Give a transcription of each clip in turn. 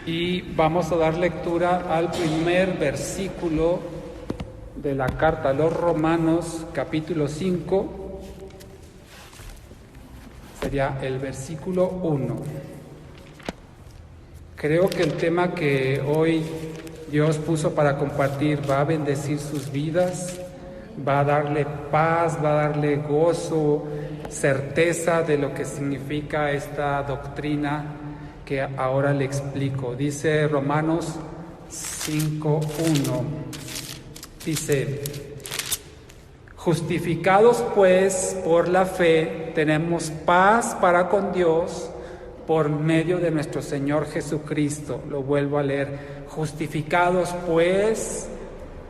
y vamos a dar lectura al primer versículo de la carta a los Romanos, capítulo 5, sería el versículo 1. Creo que el tema que hoy Dios puso para compartir va a bendecir sus vidas, va a darle paz, va a darle gozo, certeza de lo que significa esta doctrina que ahora le explico. Dice Romanos 5:1, dice: justificados pues por la fe, tenemos paz para con Dios por medio de nuestro Señor Jesucristo. Lo vuelvo a leer: justificados pues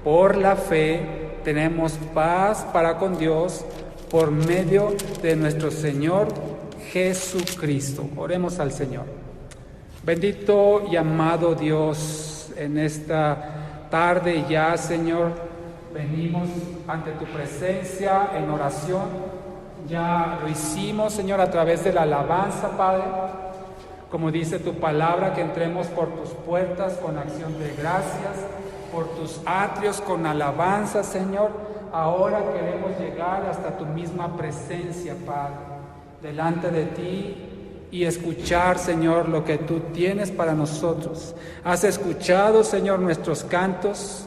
por la fe, tenemos paz para con Dios por medio de nuestro Señor Jesucristo. Oremos al Señor. Bendito y amado Dios, en esta tarde ya, Señor, venimos ante tu presencia en oración. Ya lo hicimos, Señor, a través de la alabanza, Padre. Como dice tu palabra, que entremos por tus puertas con acción de gracias, por tus atrios con alabanza, Señor. Ahora queremos llegar hasta tu misma presencia, Padre, delante de ti, y escuchar, Señor, lo que tú tienes para nosotros. Has escuchado, Señor, nuestros cantos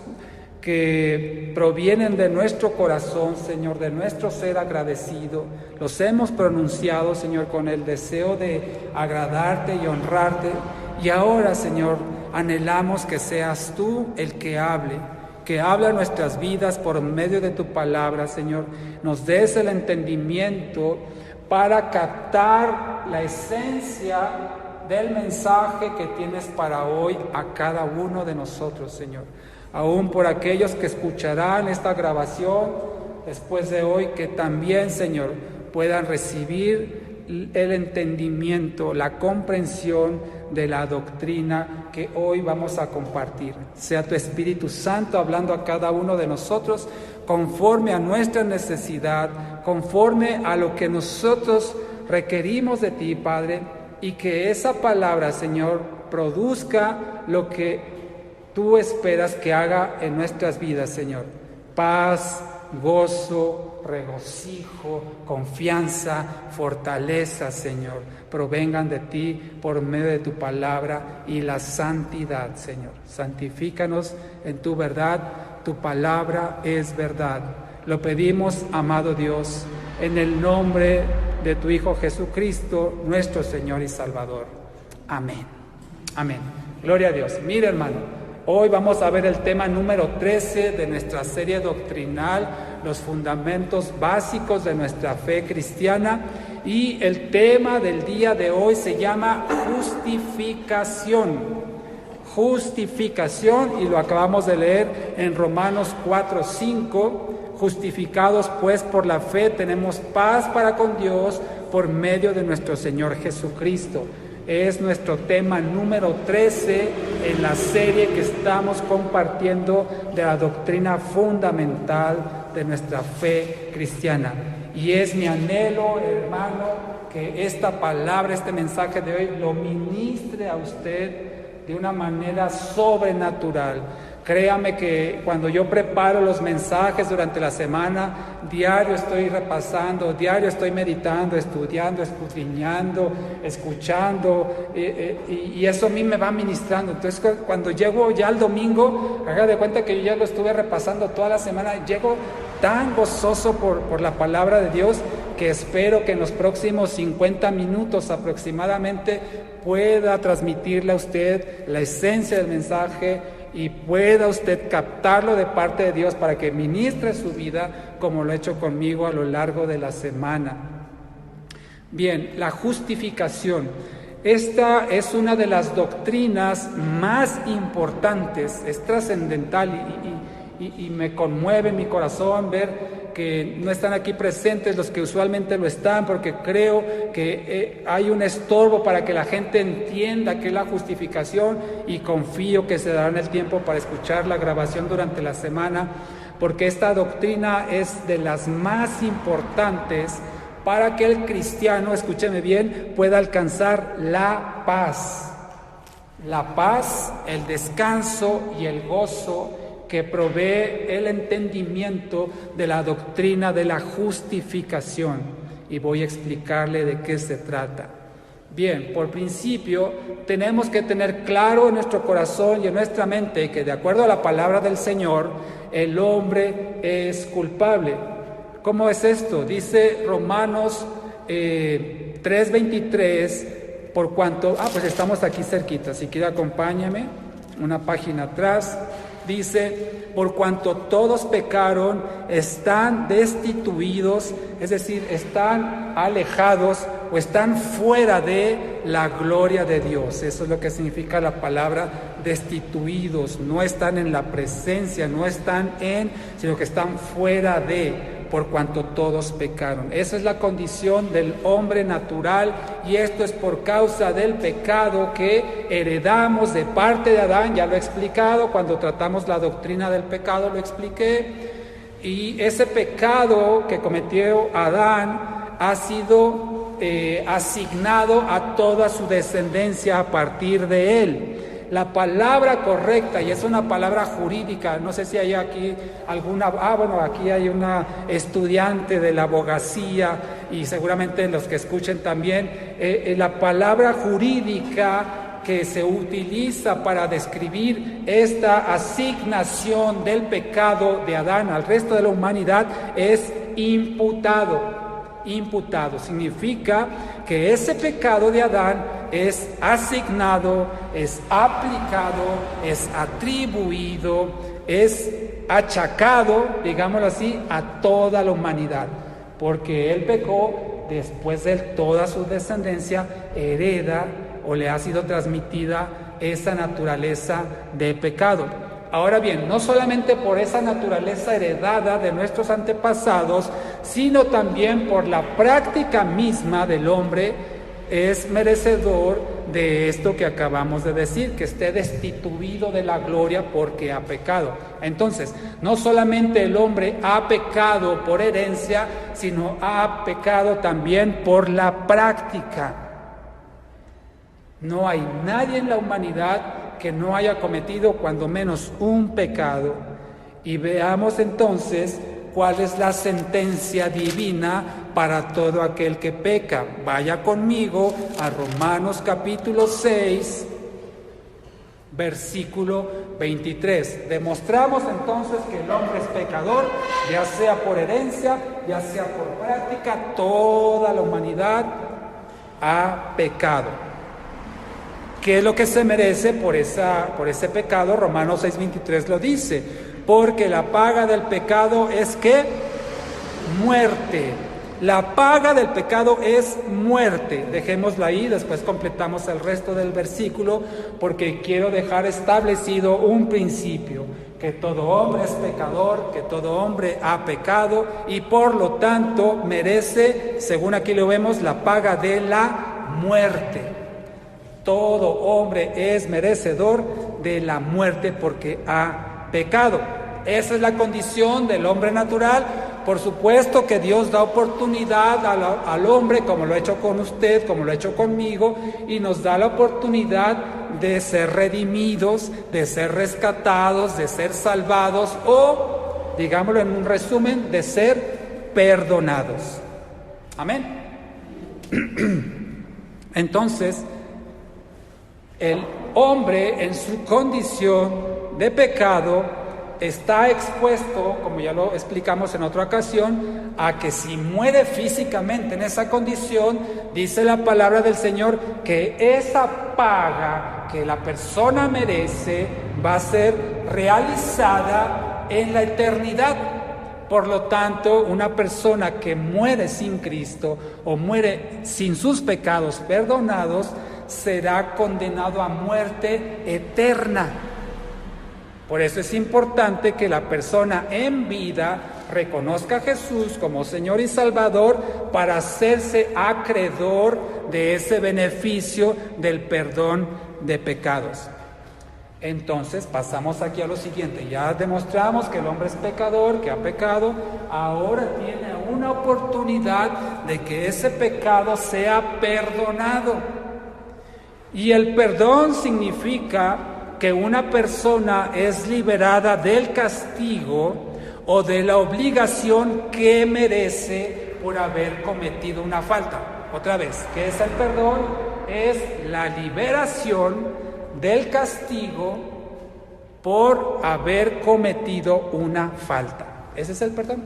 que provienen de nuestro corazón, Señor, de nuestro ser agradecido. Los hemos pronunciado, Señor, con el deseo de agradarte y honrarte. Y ahora, Señor, anhelamos que seas tú el que habla nuestras vidas por medio de tu palabra, Señor. Nos des el entendimiento para captar la esencia del mensaje que tienes para hoy a cada uno de nosotros, Señor. Aún por aquellos que escucharán esta grabación después de hoy, que también, Señor, puedan recibir el entendimiento, la comprensión de la doctrina que hoy vamos a compartir. Sea tu Espíritu Santo hablando a cada uno de nosotros conforme a nuestra necesidad, conforme a lo que nosotros requerimos de ti, Padre, y que esa palabra, Señor, produzca lo que tú esperas que haga en nuestras vidas, Señor. Paz, gozo, regocijo, confianza, fortaleza, Señor, provengan de ti por medio de tu palabra, y la santidad, Señor. Santifícanos en tu verdad, tu palabra es verdad. Lo pedimos, amado Dios, en el nombre de tu Hijo Jesucristo, nuestro Señor y Salvador. Amén. Amén. Gloria a Dios. Mira, hermano, hoy vamos a ver el tema número 13 de nuestra serie doctrinal, los fundamentos básicos de nuestra fe cristiana, y el tema del día de hoy se llama justificación. Justificación, y lo acabamos de leer en Romanos 4:5. Justificados pues por la fe, tenemos paz para con Dios por medio de nuestro Señor Jesucristo. Es nuestro tema número 13 en la serie que estamos compartiendo de la doctrina fundamental de nuestra fe cristiana. Y es mi anhelo, hermano, que esta palabra, este mensaje de hoy, lo ministre a usted de una manera sobrenatural. Créame que cuando yo preparo los mensajes durante la semana, diario estoy repasando, diario estoy meditando, estudiando, escudriñando, escuchando, y eso a mí me va ministrando. Entonces, cuando llego ya al domingo, haga de cuenta que yo ya lo estuve repasando toda la semana, llego tan gozoso por la palabra de Dios, que espero que en los próximos 50 minutos aproximadamente pueda transmitirle a usted la esencia del mensaje y pueda usted captarlo de parte de Dios para que ministre su vida como lo ha hecho conmigo a lo largo de la semana. Bien, la justificación. Esta es una de las doctrinas más importantes, es trascendental, y me conmueve mi corazón ver que no están aquí presentes los que usualmente lo están, porque creo que hay un estorbo para que la gente entienda qué es la justificación, y confío que se darán el tiempo para escuchar la grabación durante la semana, porque esta doctrina es de las más importantes para que el cristiano, escúcheme bien, pueda alcanzar la paz. la paz, el descanso y el gozo que provee el entendimiento de la doctrina de la justificación. Y voy a explicarle de qué se trata. Bien, por principio, tenemos que tener claro en nuestro corazón y en nuestra mente que de acuerdo a la palabra del Señor, el hombre es culpable. ¿Cómo es esto? Dice Romanos 3:23, por cuanto, pues estamos aquí cerquita, si quiere acompáñame, una página atrás, dice, por cuanto todos pecaron, están destituidos, es decir, están alejados o están fuera de la gloria de Dios. Eso es lo que significa la palabra destituidos, no están en la presencia, no están sino que están fuera de, por cuanto todos pecaron. Esa es la condición del hombre natural y esto es por causa del pecado que heredamos de parte de Adán. Ya lo he explicado, cuando tratamos la doctrina del pecado lo expliqué, y ese pecado que cometió Adán ha sido asignado a toda su descendencia a partir de él. La palabra correcta, y es una palabra jurídica, no sé si hay aquí alguna, aquí hay una estudiante de la abogacía y seguramente los que escuchen también, la palabra jurídica que se utiliza para describir esta asignación del pecado de Adán al resto de la humanidad es imputado. Imputado significa que ese pecado de Adán es asignado, es aplicado, es atribuido, es achacado, digámoslo así, a toda la humanidad, porque él pecó, después de toda su descendencia hereda o le ha sido transmitida esa naturaleza de pecado. Ahora bien, no solamente por esa naturaleza heredada de nuestros antepasados, sino también por la práctica misma del hombre, es merecedor de esto que acabamos de decir, que esté destituido de la gloria porque ha pecado. Entonces, no solamente el hombre ha pecado por herencia, sino ha pecado también por la práctica. No hay nadie en la humanidad que no haya cometido cuando menos un pecado. Y veamos entonces cuál es la sentencia divina para todo aquel que peca. Vaya conmigo a Romanos capítulo 6, versículo 23. Demostramos entonces que el hombre es pecador, ya sea por herencia, ya sea por práctica, toda la humanidad ha pecado. ¿Qué es lo que se merece por ese pecado? Romanos 6:23 lo dice, porque la paga del pecado es ¿qué? Muerte. La paga del pecado es muerte. Dejémosla ahí, después completamos el resto del versículo, porque quiero dejar establecido un principio, que todo hombre es pecador, que todo hombre ha pecado y por lo tanto merece, según aquí lo vemos, la paga de la muerte. Todo hombre es merecedor de la muerte porque ha pecado. Esa es la condición del hombre natural. Por supuesto que Dios da oportunidad al hombre, como lo ha hecho con usted, como lo ha hecho conmigo, y nos da la oportunidad de ser redimidos, de ser rescatados, de ser salvados o, digámoslo en un resumen, de ser perdonados. Amén. Entonces, el hombre en su condición de pecado está expuesto, como ya lo explicamos en otra ocasión, a que si muere físicamente en esa condición, dice la palabra del Señor que esa paga que la persona merece va a ser realizada en la eternidad. Por lo tanto, una persona que muere sin Cristo o muere sin sus pecados perdonados será condenado a muerte eterna. Por eso es importante que la persona en vida reconozca a Jesús como Señor y Salvador para hacerse acreedor de ese beneficio del perdón de pecados. Entonces pasamos aquí a lo siguiente. Ya demostramos que el hombre es pecador, que ha pecado. Ahora tiene una oportunidad de que ese pecado sea perdonado. Y el perdón significa que una persona es liberada del castigo o de la obligación que merece por haber cometido una falta. Otra vez, ¿qué es el perdón? Es la liberación del castigo por haber cometido una falta. Ese es el perdón.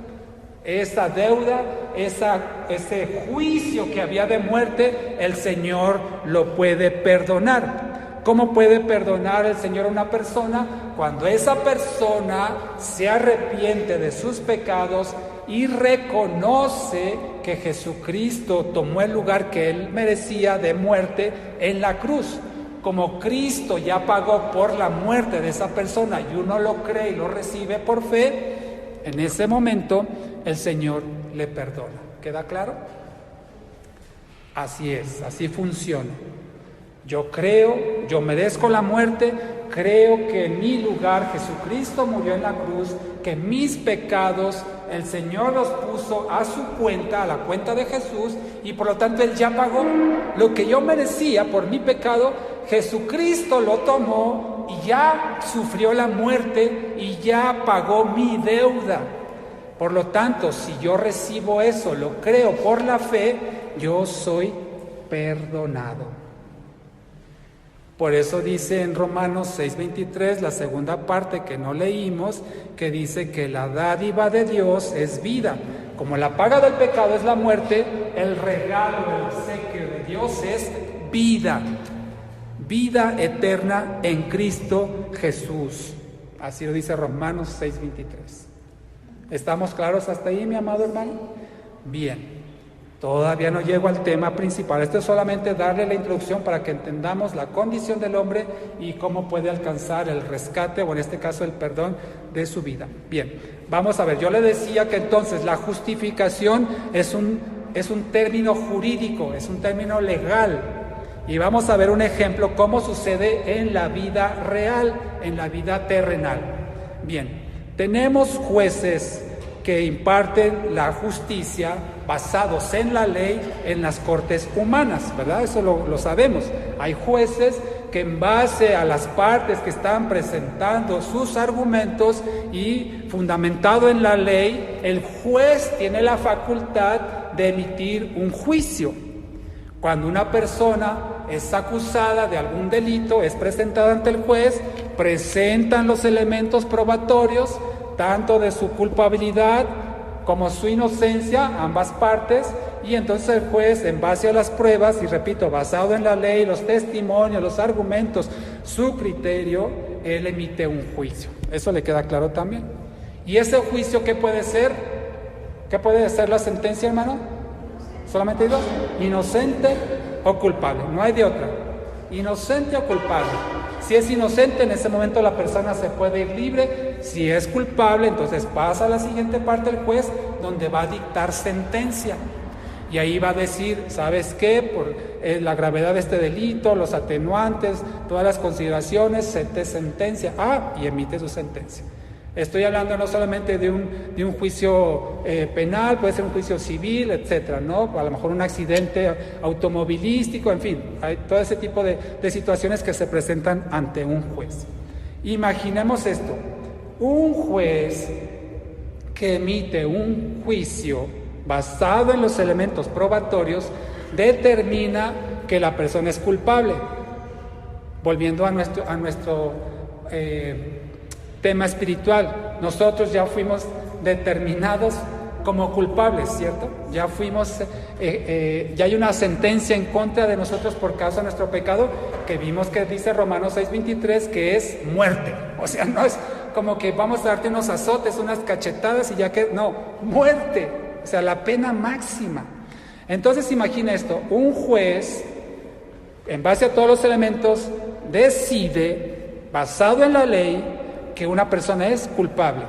Esa deuda, ese juicio que había de muerte, el Señor lo puede perdonar. ¿Cómo puede perdonar el Señor a una persona? Cuando esa persona se arrepiente de sus pecados y reconoce que Jesucristo tomó el lugar que él merecía de muerte en la cruz. Como Cristo ya pagó por la muerte de esa persona y uno lo cree y lo recibe por fe, en ese momento el Señor le perdona. ¿Queda claro? Así es, así funciona. Yo creo, yo merezco la muerte, creo que en mi lugar Jesucristo murió en la cruz, que mis pecados el Señor los puso a su cuenta, a la cuenta de Jesús, y por lo tanto Él ya pagó lo que yo merecía por mi pecado. Jesucristo lo tomó y ya sufrió la muerte y ya pagó mi deuda. Por lo tanto, si yo recibo eso, lo creo por la fe, yo soy perdonado. Por eso dice en Romanos 6:23, la segunda parte que no leímos, que dice que la dádiva de Dios es vida. Como la paga del pecado es la muerte, el regalo, el obsequio de Dios es vida. Vida eterna en Cristo Jesús. Así lo dice Romanos 6:23. ¿Estamos claros hasta ahí, mi amado hermano? Bien. Todavía no llego al tema principal. Esto es solamente darle la introducción para que entendamos la condición del hombre y cómo puede alcanzar el rescate, o en este caso el perdón de su vida. Bien, vamos a ver. Yo le decía que entonces la justificación es un término jurídico, es un término legal. Y vamos a ver un ejemplo cómo sucede en la vida real, en la vida terrenal. Bien, tenemos jueces que imparten la justicia basados en la ley en las cortes humanas, ¿verdad? Eso lo sabemos. Hay jueces que en base a las partes que están presentando sus argumentos y fundamentado en la ley, el juez tiene la facultad de emitir un juicio. Cuando una persona es acusada de algún delito, es presentada ante el juez, presentan los elementos probatorios, tanto de su culpabilidad como su inocencia, ambas partes, y entonces el juez, en base a las pruebas, y repito, basado en la ley, los testimonios, los argumentos, su criterio, él emite un juicio. Eso le queda claro también. ¿Y ese juicio qué puede ser? ¿Qué puede ser la sentencia, hermano? Solamente hay dos: inocente o culpable, no hay de otra. Inocente o culpable. Si es inocente, en ese momento la persona se puede ir libre. Si es culpable, entonces pasa a la siguiente parte del juez, donde va a dictar sentencia. Y ahí va a decir, ¿sabes qué? Por la gravedad de este delito, los atenuantes, todas las consideraciones, se te sentencia. Y emite su sentencia. Estoy hablando no solamente de un juicio penal, puede ser un juicio civil, etcétera, ¿no? A lo mejor un accidente automovilístico, en fin, hay todo ese tipo de situaciones que se presentan ante un juez. Imaginemos esto: un juez que emite un juicio basado en los elementos probatorios determina que la persona es culpable. Volviendo a nuestro tema espiritual, nosotros ya fuimos determinados como culpables, ¿cierto? Ya fuimos, ya hay una sentencia en contra de nosotros por causa de nuestro pecado, que vimos que dice Romanos 6:23 que es muerte. O sea, no es como que vamos a darte unos azotes, unas cachetadas y ya que, no, muerte, o sea, la pena máxima. Entonces imagina esto: un juez, en base a todos los elementos, decide, basado en la ley, que una persona es culpable.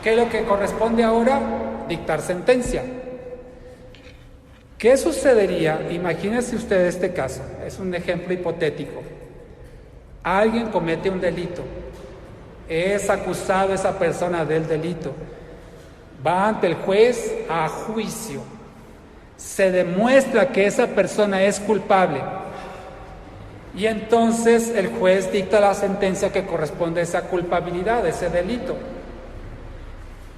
¿Qué es lo que corresponde ahora? Dictar sentencia. ¿Qué sucedería? Imagínense usted este caso, es un ejemplo hipotético. Alguien comete un delito, es acusado esa persona del delito, va ante el juez a juicio, se demuestra que esa persona es culpable. Y entonces el juez dicta la sentencia que corresponde a esa culpabilidad, a ese delito.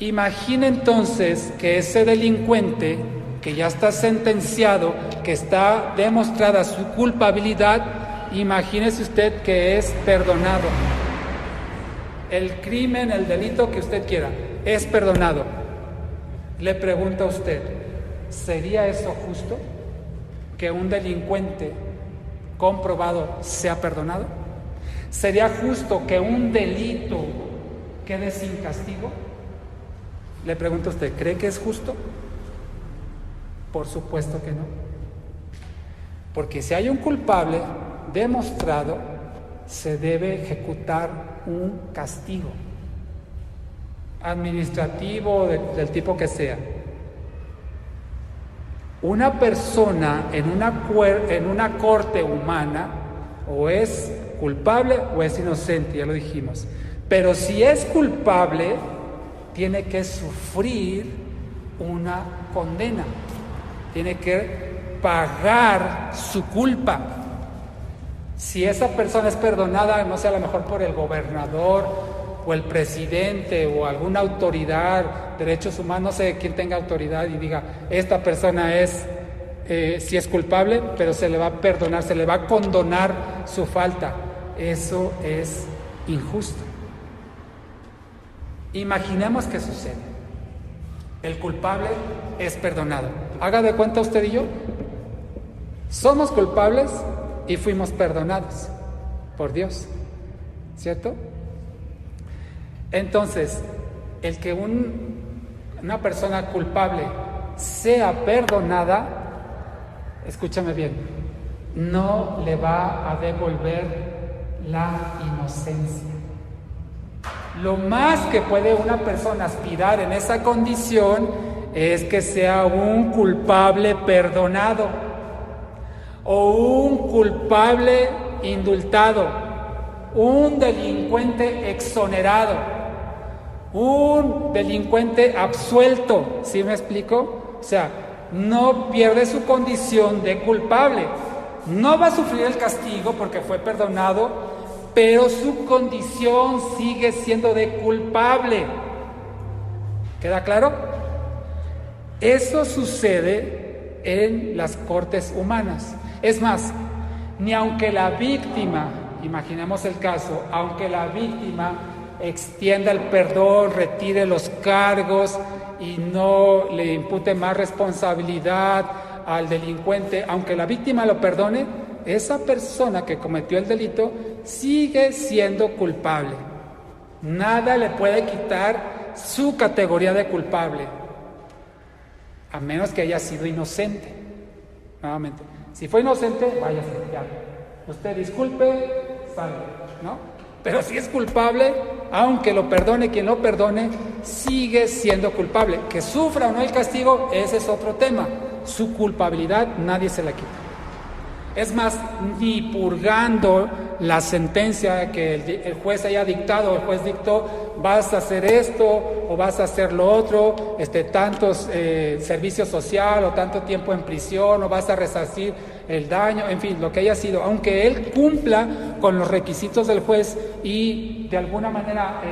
Imagine entonces que ese delincuente, que ya está sentenciado, que está demostrada su culpabilidad, imagínese usted que es perdonado. El crimen, el delito que usted quiera, es perdonado. Le pregunto a usted, ¿sería eso justo? ¿Que un delincuente comprobado sea perdonado? ¿Sería justo que un delito quede sin castigo? Le pregunto a usted, ¿cree que es justo? Por supuesto que no. Porque si hay un culpable demostrado, se debe ejecutar un castigo administrativo del tipo que sea. Una persona en una corte humana o es culpable o es inocente, ya lo dijimos. Pero si es culpable, tiene que sufrir una condena, tiene que pagar su culpa. Si esa persona es perdonada, no sé, a lo mejor por el gobernador o el presidente o alguna autoridad, derechos humanos, no sé quién tenga autoridad y diga, esta persona sí es culpable, pero se le va a perdonar, se le va a condonar su falta. Eso es injusto. Imaginemos que sucede. El culpable es perdonado. Haga de cuenta usted y yo. Somos culpables y fuimos perdonados por Dios, ¿cierto? Entonces, el que una persona culpable sea perdonada, escúchame bien, no le va a devolver la inocencia. Lo más que puede una persona aspirar en esa condición es que sea un culpable perdonado o un culpable indultado, un delincuente exonerado, un delincuente absuelto, ¿sí me explico? O sea, no pierde su condición de culpable, no va a sufrir el castigo porque fue perdonado, pero su condición sigue siendo de culpable. ¿Queda claro? Eso sucede en las cortes humanas. Es más, ni aunque la víctima, imaginemos el caso, aunque la víctima extienda el perdón, retire los cargos y no le impute más responsabilidad al delincuente, aunque la víctima lo perdone, esa persona que cometió el delito sigue siendo culpable. Nada le puede quitar su categoría de culpable, a menos que haya sido inocente. Nuevamente, si fue inocente, váyase, ya. Usted disculpe, salve, ¿no? Pero si es culpable, aunque lo perdone quien lo perdone, sigue siendo culpable. Que sufra o no el castigo, ese es otro tema. Su culpabilidad nadie se la quita. Es más, ni purgando la sentencia que el juez haya dictado, el juez dictó, vas a hacer esto o vas a hacer lo otro, tantos servicio social o tanto tiempo en prisión o vas a resarcir el daño, en fin, lo que haya sido, aunque él cumpla con los requisitos del juez y de alguna manera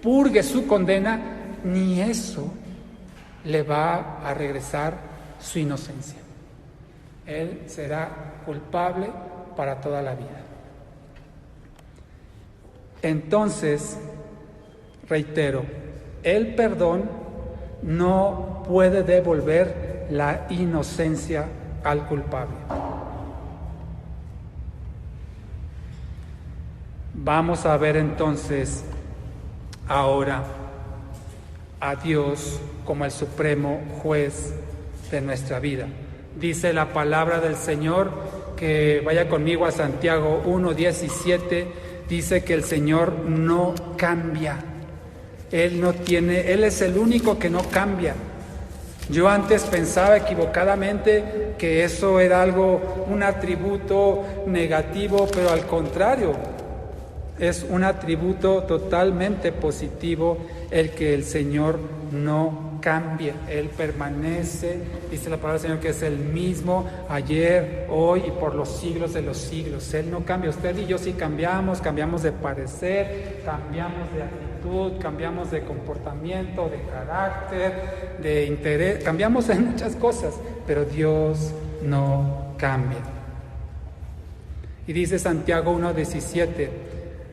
purgue su condena, ni eso le va a regresar su inocencia. Él será culpable para toda la vida. Entonces, reitero, el perdón no puede devolver la inocencia al culpable. Vamos a ver entonces ahora a Dios como el supremo juez de nuestra vida. Dice la palabra del Señor, que vaya conmigo a Santiago 1:17, dice que el Señor no cambia. Él es el único que no cambia. Yo antes pensaba equivocadamente que eso era un atributo negativo, pero al contrario, es un atributo totalmente positivo el que el Señor no cambia, Él permanece, dice la palabra del Señor que es el mismo ayer, hoy y por los siglos de los siglos. Él no cambia. Usted y yo sí cambiamos de parecer, cambiamos de actitud, cambiamos de comportamiento, de carácter, de interés, cambiamos en muchas cosas, pero Dios no cambia. Y dice Santiago 1:17,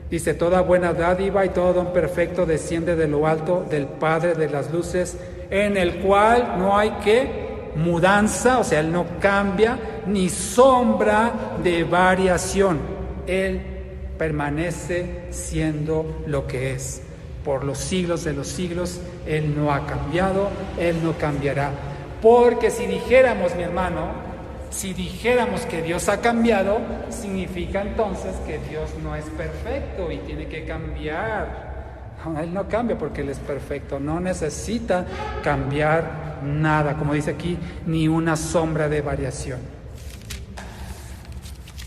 dice: toda buena dádiva y todo don perfecto desciende de lo alto del Padre de las luces, en el cual no hay mudanza, o sea, Él no cambia, ni sombra de variación. Él permanece siendo lo que es. Por los siglos de los siglos, Él no ha cambiado, Él no cambiará. Porque si dijéramos, mi hermano, si dijéramos que Dios ha cambiado, significa entonces que Dios no es perfecto y tiene que cambiar. No, Él no cambia porque Él es perfecto, no necesita cambiar nada, como dice aquí, ni una sombra de variación.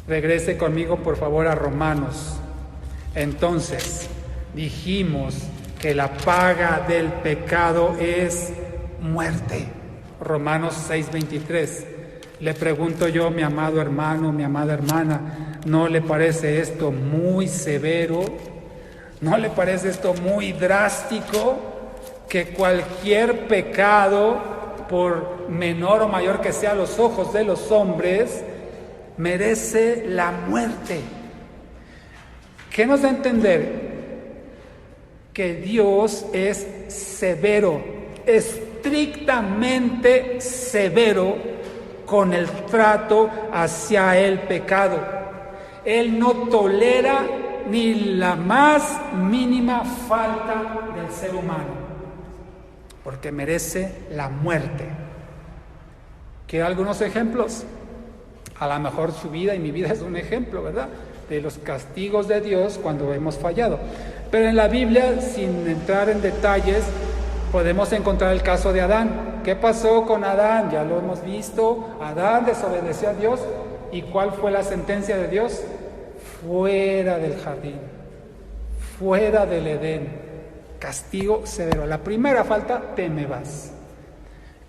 Regrese conmigo, por favor, a Romanos. Entonces, dijimos que la paga del pecado es muerte. Romanos 6:23. Le pregunto yo, mi amado hermano, mi amada hermana, ¿no le parece esto muy severo? ¿No le parece esto muy drástico? Que cualquier pecado, por menor o mayor que sea a los ojos de los hombres, merece la muerte. ¿Qué nos da a entender? Que Dios es severo, estrictamente severo con el trato hacia el pecado. Él no tolera ni la más mínima falta del ser humano, porque merece la muerte. ¿Quiere algunos ejemplos? A lo mejor su vida y mi vida es un ejemplo, ¿verdad?, de los castigos de Dios cuando hemos fallado. Pero en la Biblia, sin entrar en detalles, podemos encontrar el caso de Adán. ¿Qué pasó con Adán? Ya lo hemos visto. Adán desobedeció a Dios. ¿Y cuál fue la sentencia de Dios? Fuera del jardín, fuera del Edén. Castigo severo. La primera falta, te me vas.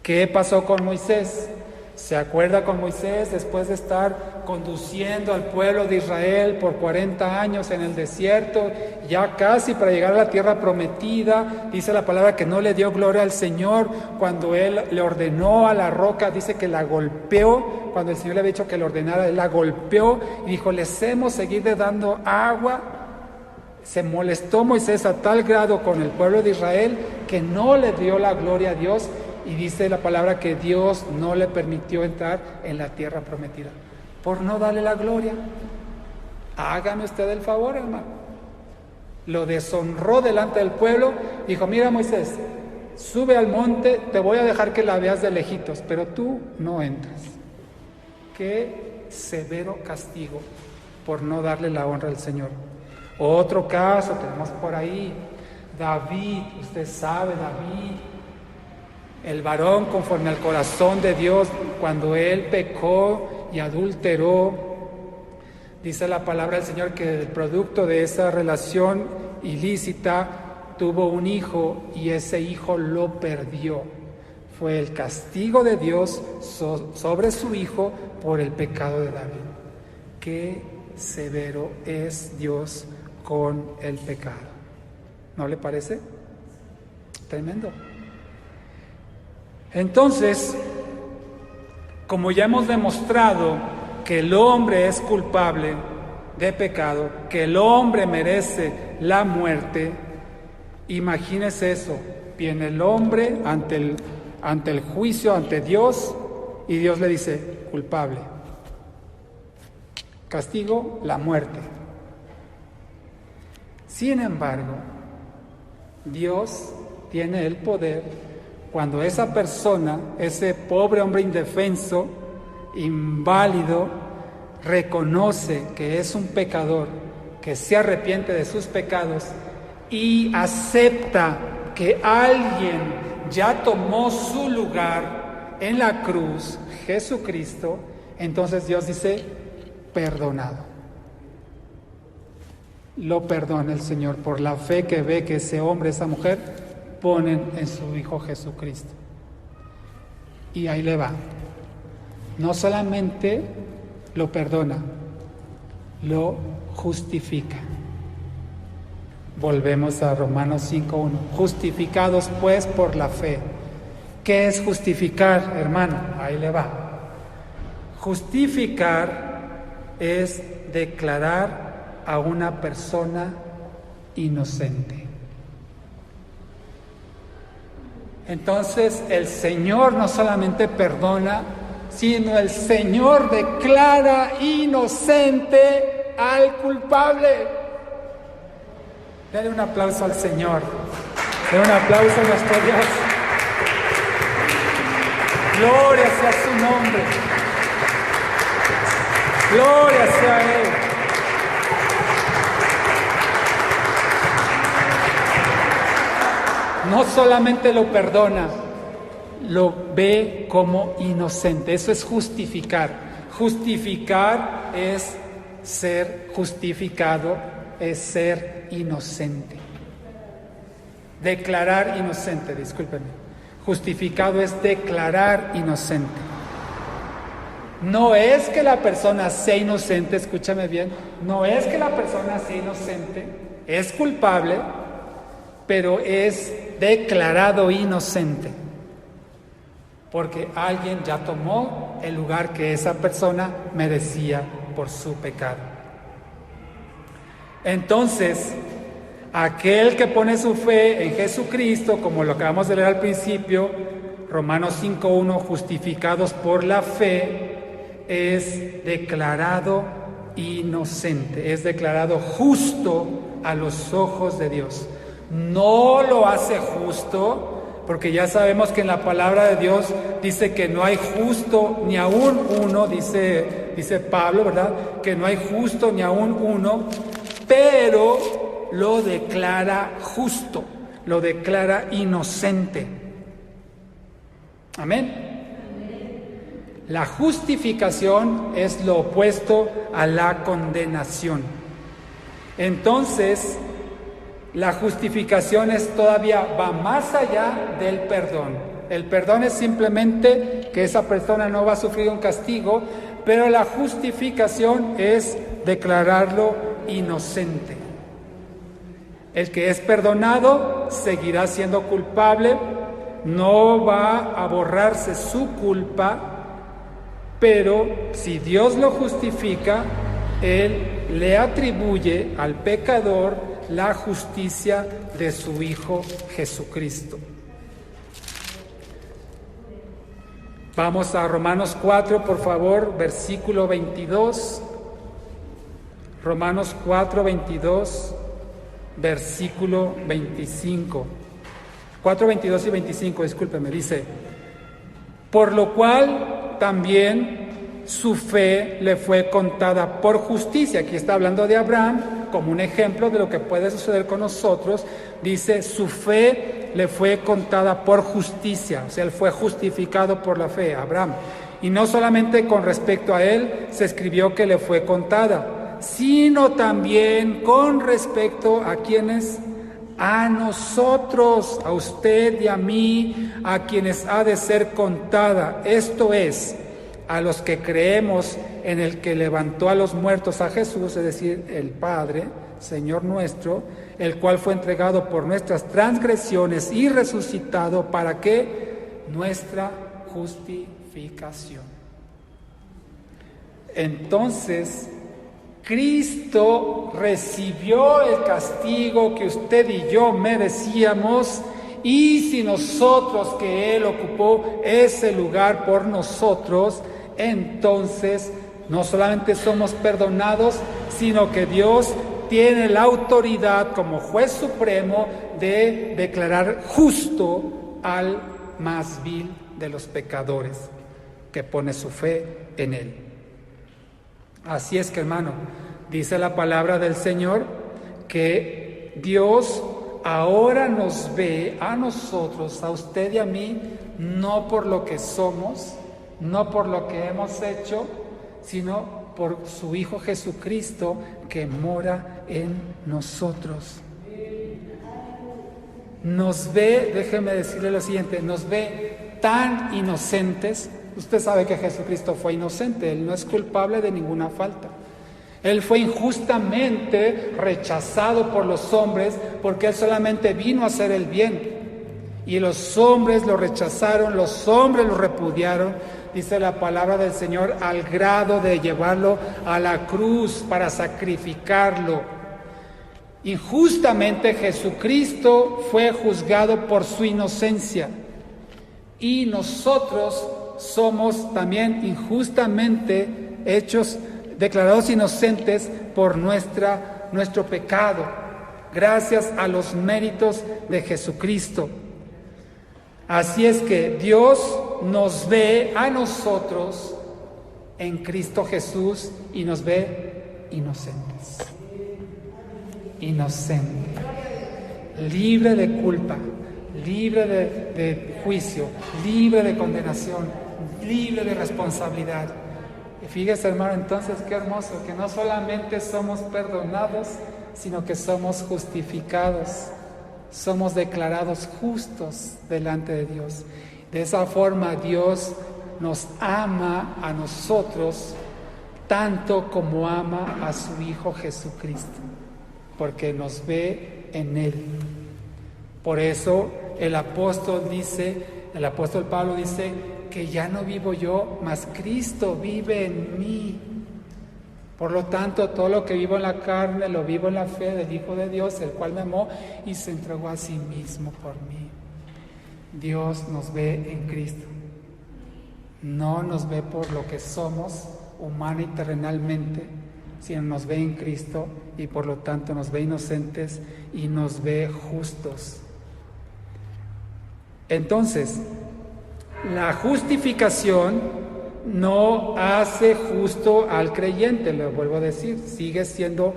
¿Qué pasó con Moisés? ¿Se acuerda con Moisés después de estar conduciendo al pueblo de Israel por 40 años en el desierto, ya casi para llegar a la tierra prometida? Dice la palabra que no le dio gloria al Señor cuando Él le ordenó a la roca, dice que la golpeó. Cuando el Señor le había dicho que le ordenara, Él la golpeó y dijo: les hemos seguido dando agua. Se molestó Moisés a tal grado con el pueblo de Israel que no le dio la gloria a Dios. Y dice la palabra que Dios no le permitió entrar en la tierra prometida por no darle la gloria. Hágame usted el favor, hermano. Lo deshonró delante del pueblo. Dijo: mira, Moisés, sube al monte, te voy a dejar que la veas de lejitos, pero tú no entras. Qué severo castigo por no darle la honra al Señor. Otro caso tenemos por ahí, David. Usted sabe, David, el varón conforme al corazón de Dios, cuando él pecó y adulteró, dice la palabra del Señor que el producto de esa relación ilícita tuvo un hijo y ese hijo lo perdió. Fue el castigo de Dios sobre su hijo por el pecado de David. Qué severo es Dios con el pecado. ¿No le parece? Tremendo. Entonces, como ya hemos demostrado que el hombre es culpable de pecado, que el hombre merece la muerte, imagínese eso: viene el hombre ante el juicio, ante Dios, y Dios le dice: culpable. Castigo, la muerte. Sin embargo, Dios tiene el poder, cuando esa persona, ese pobre hombre indefenso, inválido, reconoce que es un pecador, que se arrepiente de sus pecados y acepta que alguien ya tomó su lugar en la cruz, Jesucristo, entonces Dios dice: perdonado. Lo perdona el Señor por la fe que ve que ese hombre, esa mujer, ponen en su Hijo Jesucristo. Y ahí le va. No solamente lo perdona, lo justifica. Volvemos a Romanos 5:1. Justificados pues por la fe. ¿Qué es justificar, hermano? Ahí le va. Justificar es declarar a una persona inocente. Entonces el Señor no solamente perdona, sino el Señor declara inocente al culpable. Dale un aplauso al Señor. Dale un aplauso a nuestro Dios. Gloria sea su nombre. Gloria sea Él. No solamente lo perdona, lo ve como inocente. Eso es justificar. Justificar es ser justificado, es ser inocente. Declarar inocente, discúlpenme. Justificado es declarar inocente. No es que la persona sea inocente, escúchame bien, no es que la persona sea inocente, es culpable, pero es declarado inocente, porque alguien ya tomó el lugar que esa persona merecía por su pecado. Entonces, aquel que pone su fe en Jesucristo, como lo acabamos de leer al principio, Romanos 5:1, justificados por la fe, es declarado inocente, es declarado justo a los ojos de Dios. No lo hace justo, porque ya sabemos que en la palabra de Dios dice que no hay justo ni aún uno, dice Pablo, ¿verdad? Que no hay justo ni aún uno, pero lo declara justo, lo declara inocente. Amén. La justificación es lo opuesto a la condenación. Entonces, la justificación va más allá del perdón. El perdón es simplemente que esa persona no va a sufrir un castigo, pero la justificación es declararlo inocente. El que es perdonado seguirá siendo culpable, no va a borrarse su culpa, pero si Dios lo justifica, Él le atribuye al pecador la justicia de su Hijo Jesucristo. Vamos a Romanos 4, por favor, versículo 22. Romanos 4, 22, versículo 25. 4, 22 y 25, discúlpeme, dice: por lo cual también su fe le fue contada por justicia. Aquí está hablando de Abraham como un ejemplo de lo que puede suceder con nosotros. Dice, su fe le fue contada por justicia, o sea, él fue justificado por la fe, Abraham. Y no solamente con respecto a él se escribió que le fue contada, sino también con respecto a quienes, a nosotros, a usted y a mí, a quienes ha de ser contada. Esto es, a los que creemos en el que levantó a los muertos a Jesús, es decir, el Padre, Señor nuestro, el cual fue entregado por nuestras transgresiones y resucitado para que nuestra justificación. Entonces, Cristo recibió el castigo que usted y yo merecíamos, y si nosotros, que Él ocupó ese lugar por nosotros, entonces no solamente somos perdonados, sino que Dios tiene la autoridad como juez supremo de declarar justo al más vil de los pecadores que pone su fe en Él. Así es que, hermano, dice la palabra del Señor que Dios ahora nos ve a nosotros, a usted y a mí, no por lo que somos, no por lo que hemos hecho, sino por su Hijo Jesucristo que mora en nosotros. nos ve, déjeme decirle lo siguiente, nos ve tan inocentes. Usted sabe que Jesucristo fue inocente, Él no es culpable de ninguna falta. Él fue injustamente rechazado por los hombres porque Él solamente vino a hacer el bien. Y los hombres lo rechazaron, los hombres lo repudiaron, dice la palabra del Señor, al grado de llevarlo a la cruz para sacrificarlo. Injustamente Jesucristo fue juzgado por su inocencia. Y nosotros somos también injustamente declarados inocentes por nuestro pecado, gracias a los méritos de Jesucristo. Así es que Dios nos ve a nosotros en Cristo Jesús y nos ve inocentes. Inocente, libre de culpa, libre de juicio, libre de condenación, libre de responsabilidad. Y fíjese, hermano, entonces qué hermoso, que no solamente somos perdonados, sino que somos justificados, somos declarados justos delante de Dios. De esa forma Dios nos ama a nosotros tanto como ama a su Hijo Jesucristo, porque nos ve en Él. Por eso el apóstol Pablo dice que ya no vivo yo, mas Cristo vive en mí. Por lo tanto, todo lo que vivo en la carne, lo vivo en la fe del Hijo de Dios, el cual me amó y se entregó a sí mismo por mí. Dios nos ve en Cristo. No nos ve por lo que somos, humana y terrenalmente, sino nos ve en Cristo y por lo tanto nos ve inocentes y nos ve justos. Entonces, la justificación no hace justo al creyente, lo vuelvo a decir, sigue siendo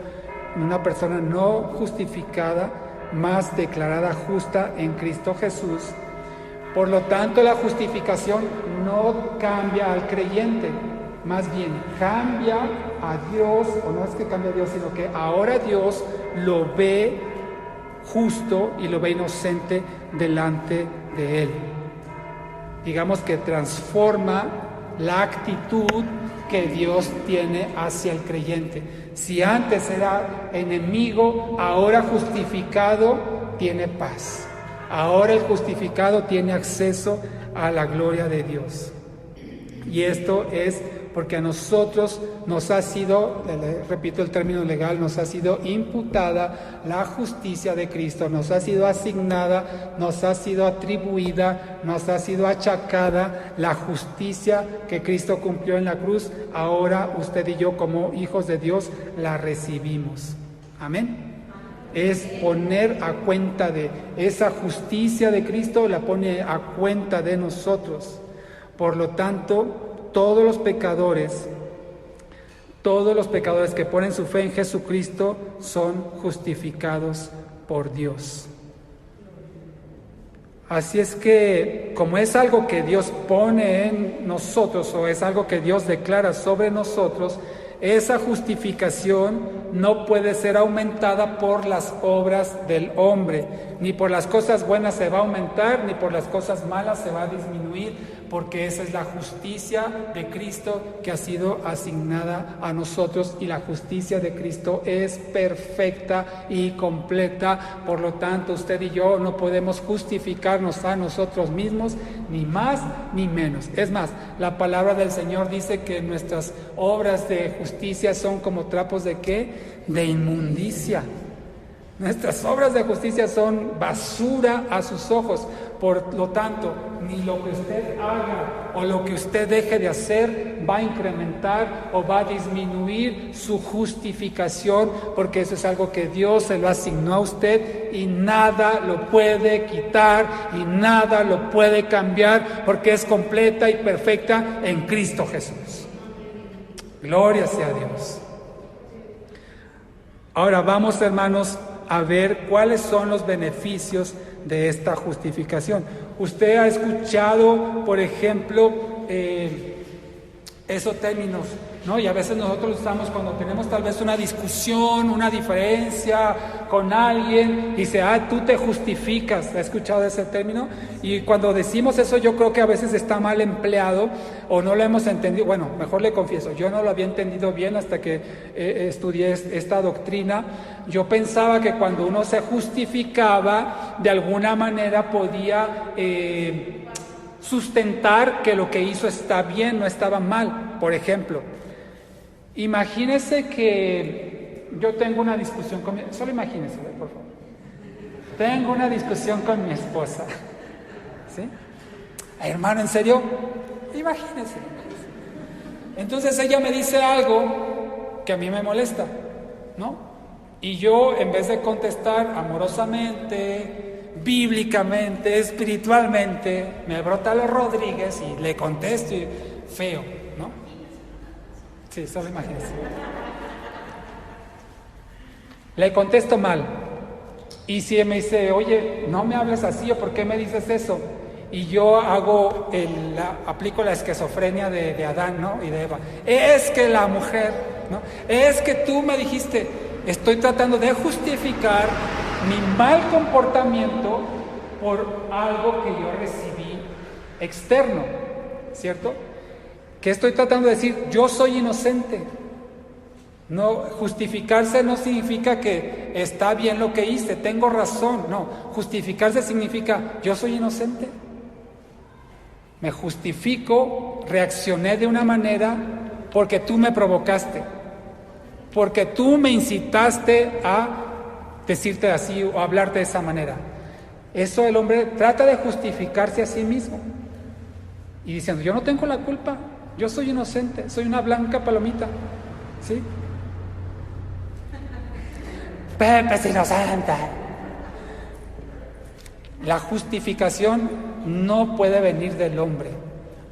una persona no justificada, más declarada justa en Cristo Jesús. Por lo tanto, la justificación no cambia al creyente, más bien cambia a Dios, o no es que cambie a Dios, sino que ahora Dios lo ve justo y lo ve inocente delante de Él. Digamos que transforma la actitud que Dios tiene hacia el creyente. Si antes era enemigo, ahora justificado tiene paz. Ahora el justificado tiene acceso a la gloria de Dios. Y esto es porque a nosotros nos ha sido, repito el término legal, nos ha sido imputada la justicia de Cristo, nos ha sido asignada, nos ha sido atribuida, nos ha sido achacada la justicia que Cristo cumplió en la cruz. Ahora usted y yo, como hijos de Dios, la recibimos. Amén. Es poner a cuenta de esa justicia de Cristo, la pone a cuenta de nosotros. Por lo tanto, todos los pecadores que ponen su fe en Jesucristo son justificados por Dios. Así es que, como es algo que Dios pone en nosotros, o es algo que Dios declara sobre nosotros, esa justificación no puede ser aumentada por las obras del hombre, ni por las cosas buenas se va a aumentar, ni por las cosas malas se va a disminuir, porque esa es la justicia de Cristo que ha sido asignada a nosotros, y la justicia de Cristo es perfecta y completa. Por lo tanto, usted y yo no podemos justificarnos a nosotros mismos, ni más ni menos. Es más, la palabra del Señor dice que nuestras obras de justicia son como trapos ¿de qué? De inmundicia. Nuestras obras de justicia son basura a sus ojos. Por lo tanto, ni lo que usted haga o lo que usted deje de hacer va a incrementar o va a disminuir su justificación, porque eso es algo que Dios se lo asignó a usted y nada lo puede quitar y nada lo puede cambiar, porque es completa y perfecta en Cristo Jesús. Gloria sea a Dios. Ahora vamos, hermanos, a ver cuáles son los beneficios de esta justificación. Usted ha escuchado, por ejemplo, esos términos, ¿no? Y a veces nosotros lo usamos cuando tenemos tal vez una discusión, una diferencia con alguien, y dice, tú te justificas. ¿Has escuchado ese término? Y cuando decimos eso, yo creo que a veces está mal empleado o no lo hemos entendido. Bueno, mejor le confieso, yo no lo había entendido bien hasta que estudié esta doctrina. Yo pensaba que cuando uno se justificaba, de alguna manera podía sustentar que lo que hizo está bien, no estaba mal. Por ejemplo, imagínese que yo tengo una discusión con solo imagínese, por favor. Tengo una discusión con mi esposa. ¿Sí? Hermano, ¿en serio? Imagínese. Entonces ella me dice algo que a mí me molesta, ¿no? Y yo, en vez de contestar amorosamente, bíblicamente, espiritualmente, me brota los Rodríguez y le contesto feo, ¿no? Sí, solo imagínense. Le contesto mal. Y si me dice, oye, no me hables así, ¿o por qué me dices eso? Y yo aplico la esquizofrenia de Adán, ¿no? Y de Eva. Es que la mujer, ¿no? Es que tú me dijiste, estoy tratando de justificar mi mal comportamiento por algo que yo recibí externo, ¿cierto? ¿Qué estoy tratando de decir? Yo soy inocente. No, justificarse no significa que está bien lo que hice, tengo razón. No, justificarse significa yo soy inocente. Me justifico, reaccioné de una manera porque tú me provocaste, porque tú me incitaste a decirte así o a hablarte de esa manera. Eso el hombre trata de justificarse a sí mismo y diciendo, yo no tengo la culpa, yo soy inocente, soy una blanca palomita, ¿sí? Pepe es inocente. La justificación no puede venir del hombre.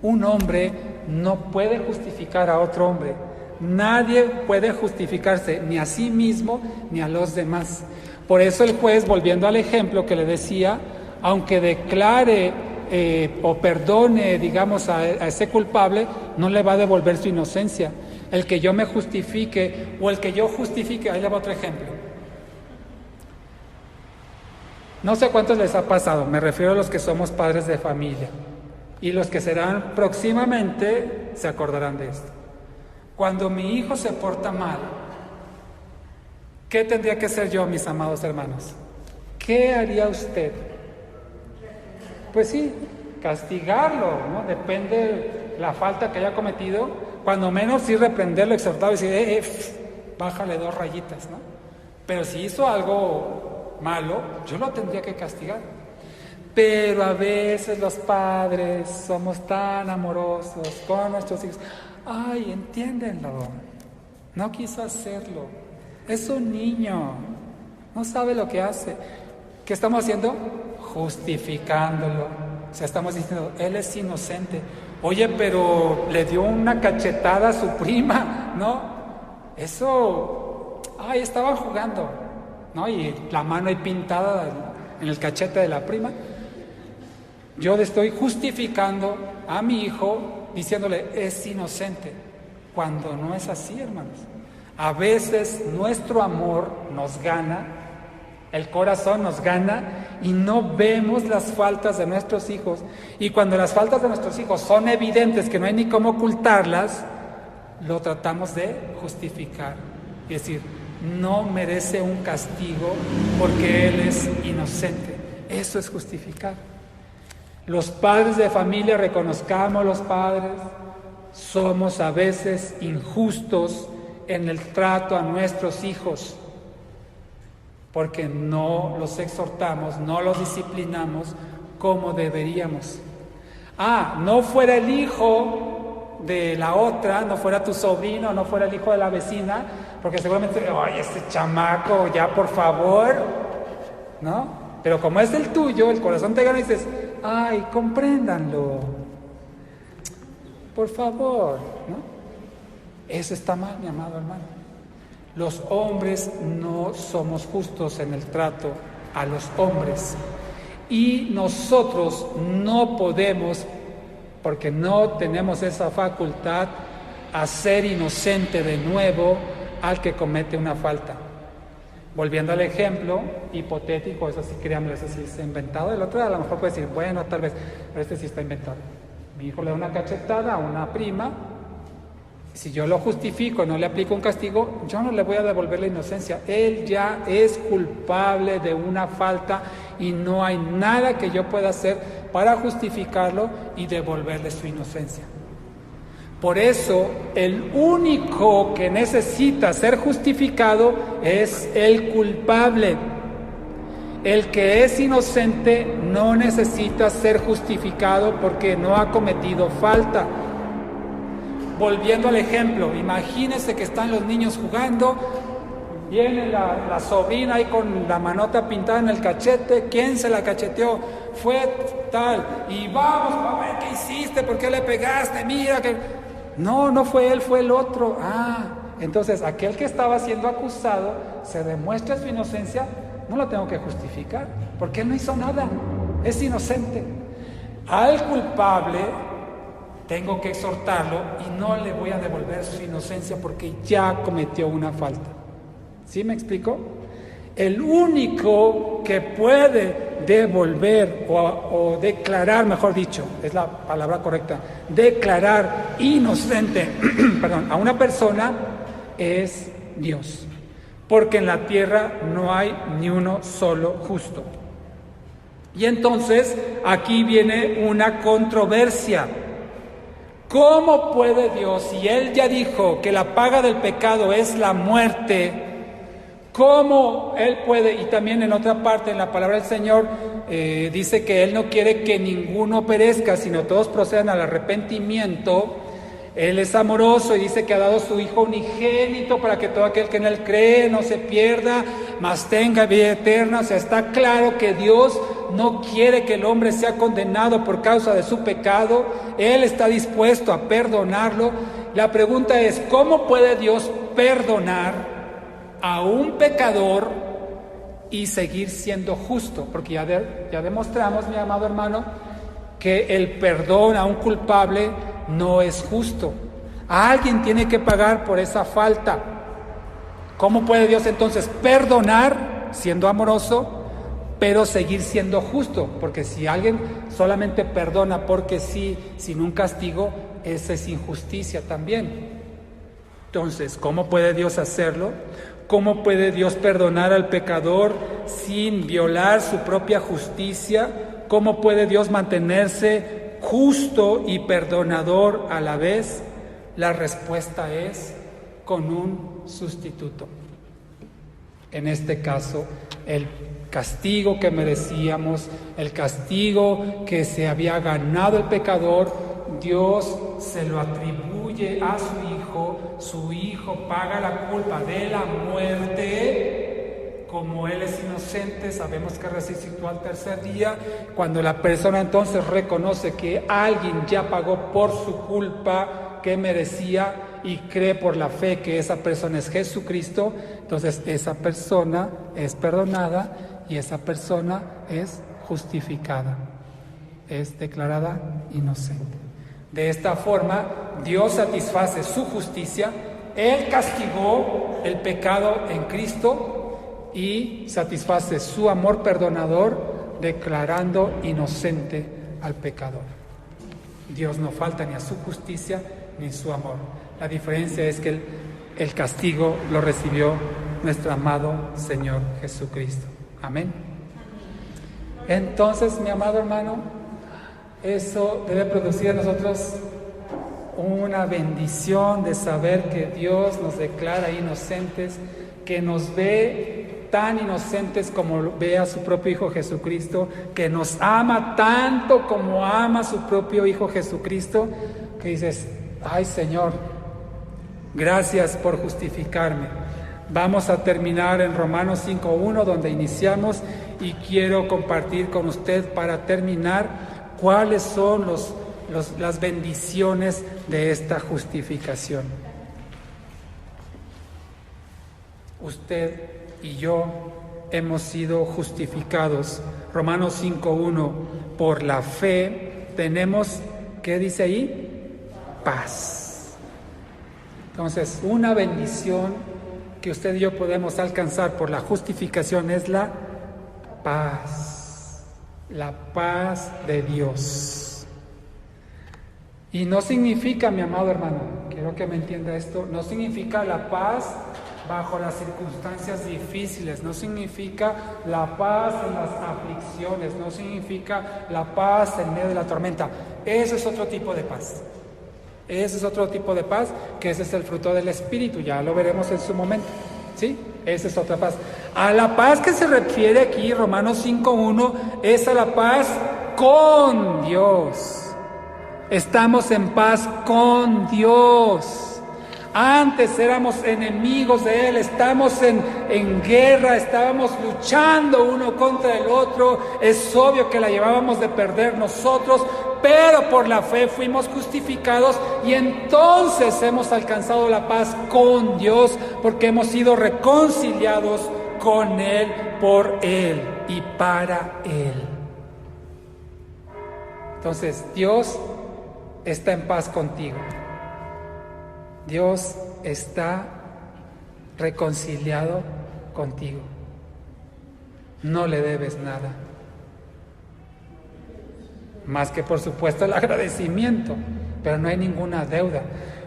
Un hombre no puede justificar a otro hombre. Nadie puede justificarse ni a sí mismo ni a los demás. Por eso el juez, volviendo al ejemplo que le decía, aunque declare o perdone, digamos, a ese culpable, no le va a devolver su inocencia. El que yo me justifique o el que yo justifique, ahí le va otro ejemplo. No sé cuántos les ha pasado, me refiero a los que somos padres de familia. Y los que serán próximamente se acordarán de esto. Cuando mi hijo se porta mal, ¿qué tendría que hacer yo, mis amados hermanos? ¿Qué haría usted? Pues sí, castigarlo, ¿no? Depende la falta que haya cometido. Cuando menos sí reprenderlo, exhortarlo y decir, bájale 2 rayitas, ¿no? Pero si hizo algo malo, yo lo tendría que castigar. Pero a veces los padres somos tan amorosos con nuestros hijos. Ay, entiéndenlo. No quiso hacerlo. Es un niño. No sabe lo que hace. ¿Qué estamos haciendo? Justificándolo. O sea, estamos diciendo, él es inocente. Oye, pero le dio una cachetada a su prima, ¿no? Eso, estaban jugando, ¿no? Y la mano ahí pintada en el cachete de la prima. Yo le estoy justificando a mi hijo diciéndole, es inocente, cuando no es así, hermanos. A veces nuestro amor nos gana, el corazón nos gana y no vemos las faltas de nuestros hijos. Y cuando las faltas de nuestros hijos son evidentes, que no hay ni cómo ocultarlas, lo tratamos de justificar. Es decir, no merece un castigo porque él es inocente. Eso es justificar. Los padres de familia, reconozcamos los padres, somos a veces injustos en el trato a nuestros hijos, porque no los exhortamos, no los disciplinamos como deberíamos. No fuera el hijo de la otra, no fuera tu sobrino, no fuera el hijo de la vecina, porque seguramente, ay, este chamaco, ya por favor, ¿no? Pero como es el tuyo, el corazón te gana y dices, ay, compréndanlo, por favor, ¿no? Eso está mal, mi amado hermano. Los hombres no somos justos en el trato a los hombres. Y nosotros no podemos, porque no tenemos esa facultad, hacer inocente de nuevo al que comete una falta. Volviendo al ejemplo hipotético, eso sí, créanme, eso sí está inventado. El otro a lo mejor puede decir, bueno, tal vez, pero este sí está inventado. Mi hijo le da una cachetada a una prima. Si yo lo justifico, no le aplico un castigo, yo no le voy a devolver la inocencia. Él ya es culpable de una falta y no hay nada que yo pueda hacer para justificarlo y devolverle su inocencia. Por eso, el único que necesita ser justificado es el culpable. El que es inocente no necesita ser justificado porque no ha cometido falta. Volviendo al ejemplo, imagínense que están los niños jugando, viene la sobrina ahí con la manota pintada en el cachete. ¿Quién se la cacheteó? Fue tal. Y vamos a ver qué hiciste, por qué le pegaste, mira que... No fue él, fue el otro. Entonces aquel que estaba siendo acusado, se demuestra su inocencia, no lo tengo que justificar, porque él no hizo nada, es inocente. Al culpable tengo que exhortarlo y no le voy a devolver su inocencia porque ya cometió una falta. ¿Sí me explico? El único que puede devolver o declarar, mejor dicho, es la palabra correcta, declarar inocente a una persona es Dios. Porque en la tierra no hay ni uno solo justo. Y entonces aquí viene una controversia. ¿Cómo puede Dios, si Él ya dijo que la paga del pecado es la muerte, cómo Él puede, y también en otra parte en la palabra del Señor dice que Él no quiere que ninguno perezca, sino todos procedan al arrepentimiento? Él es amoroso y dice que ha dado su Hijo unigénito para que todo aquel que en Él cree no se pierda, mas tenga vida eterna. O sea, está claro que Dios no quiere que el hombre sea condenado por causa de su pecado. Él está dispuesto a perdonarlo. La pregunta es, ¿cómo puede Dios perdonar a un pecador y seguir siendo justo? Porque ya demostramos, mi amado hermano, que el perdón a un culpable no es justo. Alguien tiene que pagar por esa falta. ¿Cómo puede Dios entonces perdonar siendo amoroso, pero seguir siendo justo? Porque si alguien solamente perdona porque sí, sin un castigo, esa es injusticia también. Entonces, ¿cómo puede Dios hacerlo? ¿Cómo puede Dios perdonar al pecador sin violar su propia justicia? ¿Cómo puede Dios mantenerse justo y perdonador a la vez? La respuesta es con un sustituto. En este caso, el castigo que merecíamos, el castigo que se había ganado el pecador, Dios se lo atribuye a su Hijo paga la culpa de la muerte. Como Él es inocente, sabemos que resucitó al tercer día. Cuando la persona entonces reconoce que alguien ya pagó por su culpa que merecía y cree por la fe que esa persona es Jesucristo, entonces esa persona es perdonada y esa persona es justificada, es declarada inocente. De esta forma, Dios satisface su justicia. Él castigó el pecado en Cristo y satisface su amor perdonador declarando inocente al pecador. Dios no falta ni a su justicia ni a su amor. La diferencia es que el castigo lo recibió nuestro amado Señor Jesucristo. Amén. Entonces, mi amado hermano, eso debe producir en nosotros una bendición de saber que Dios nos declara inocentes, que nos ve tan inocentes como ve a su propio Hijo Jesucristo, que nos ama tanto como ama a su propio Hijo Jesucristo, que dices, ay Señor, gracias por justificarme. Vamos a terminar en Romanos 5:1, donde iniciamos, y quiero compartir con usted para terminar cuáles son las bendiciones de esta justificación. Usted y yo hemos sido justificados. Romanos 5:1, por la fe tenemos, ¿qué dice ahí? Paz. Entonces, una bendición que usted y yo podemos alcanzar por la justificación es la paz de Dios. Y no significa, mi amado hermano, quiero que me entienda esto, no significa la paz bajo las circunstancias difíciles, no significa la paz en las aflicciones, no significa la paz en medio de la tormenta. Ese es otro tipo de paz. Ese es otro tipo de paz, que ese es el fruto del Espíritu, ya lo veremos en su momento, ¿sí? Esa es otra paz. A la paz que se refiere aquí, Romanos 5:1, es a la paz con Dios. Estamos en paz con Dios. Antes éramos enemigos de Él, estamos en guerra, estábamos luchando uno contra el otro. Es obvio que la llevábamos de perder nosotros, pero por la fe fuimos justificados y entonces hemos alcanzado la paz con Dios, porque hemos sido reconciliados con Él, por Él y para Él. Entonces, Dios está en paz contigo. Dios está reconciliado contigo. No le debes nada, más que por supuesto el agradecimiento, pero no hay ninguna deuda.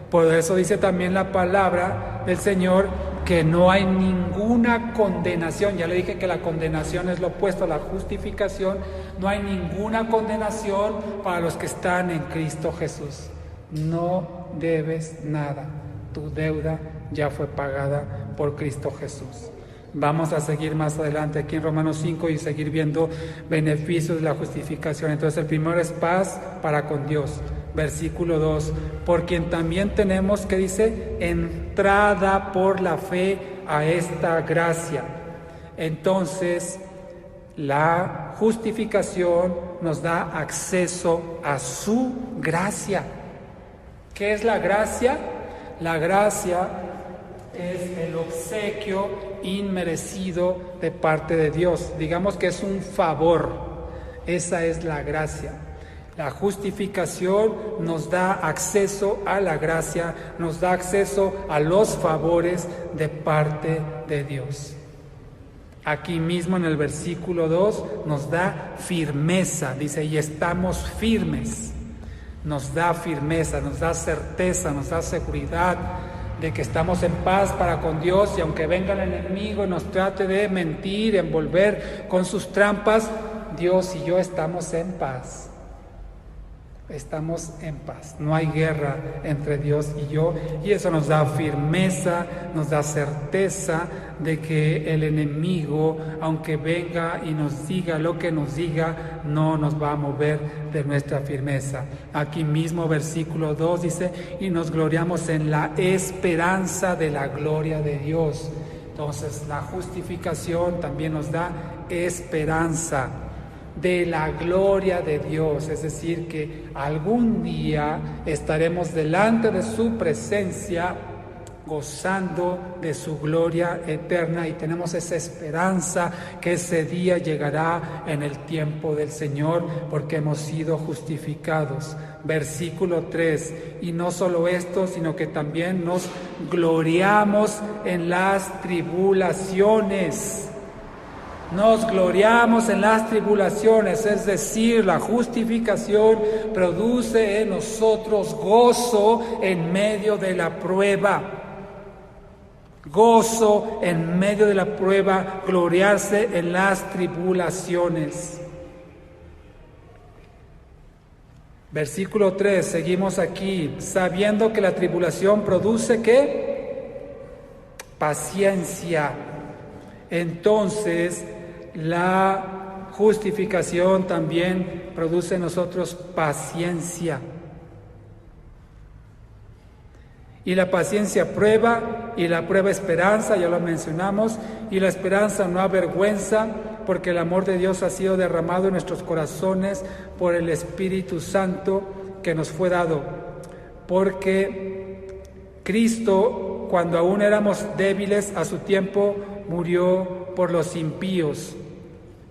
Por eso dice también la palabra del Señor que no hay ninguna condenación. Ya le dije que la condenación es lo opuesto a la justificación. No hay ninguna condenación para los que están en Cristo Jesús. No debes nada, tu deuda ya fue pagada por Cristo Jesús. Vamos a seguir más adelante aquí en Romanos 5 y seguir viendo beneficios de la justificación. Entonces el primero es paz para con Dios. Versículo 2, por quien también tenemos, ¿qué dice? Entrada por la fe a esta gracia. Entonces la justificación nos da acceso a su gracia. ¿Qué es la gracia? La gracia es el obsequio inmerecido de parte de Dios. Digamos que es un favor. Esa es la gracia. La justificación nos da acceso a la gracia, nos da acceso a los favores de parte de Dios. Aquí mismo en el versículo 2 nos da firmeza, dice, y estamos firmes. Nos da firmeza, nos da certeza, nos da seguridad de que estamos en paz para con Dios, y aunque venga el enemigo y nos trate de mentir, envolver con sus trampas, Dios y yo estamos en paz. Estamos en paz, no hay guerra entre Dios y yo, y eso nos da firmeza, nos da certeza de que el enemigo, aunque venga y nos diga lo que nos diga, no nos va a mover de nuestra firmeza. Aquí mismo versículo 2 dice, y nos gloriamos en la esperanza de la gloria de Dios. Entonces la justificación también nos da esperanza de la gloria de Dios, es decir, que algún día estaremos delante de su presencia gozando de su gloria eterna, y tenemos esa esperanza que ese día llegará en el tiempo del Señor, porque hemos sido justificados. Versículo 3, y no solo esto, sino que también nos gloriamos en las tribulaciones. Nos gloriamos en las tribulaciones, es decir, la justificación produce en nosotros gozo en medio de la prueba. Gozo en medio de la prueba, gloriarse en las tribulaciones. Versículo 3, seguimos aquí, sabiendo que la tribulación produce ¿qué? Paciencia. Entonces, la justificación también produce en nosotros paciencia. Y la paciencia prueba, y la prueba esperanza, ya lo mencionamos, y la esperanza no avergüenza, porque el amor de Dios ha sido derramado en nuestros corazones por el Espíritu Santo que nos fue dado. Porque Cristo, cuando aún éramos débiles a su tiempo, murió por los impíos.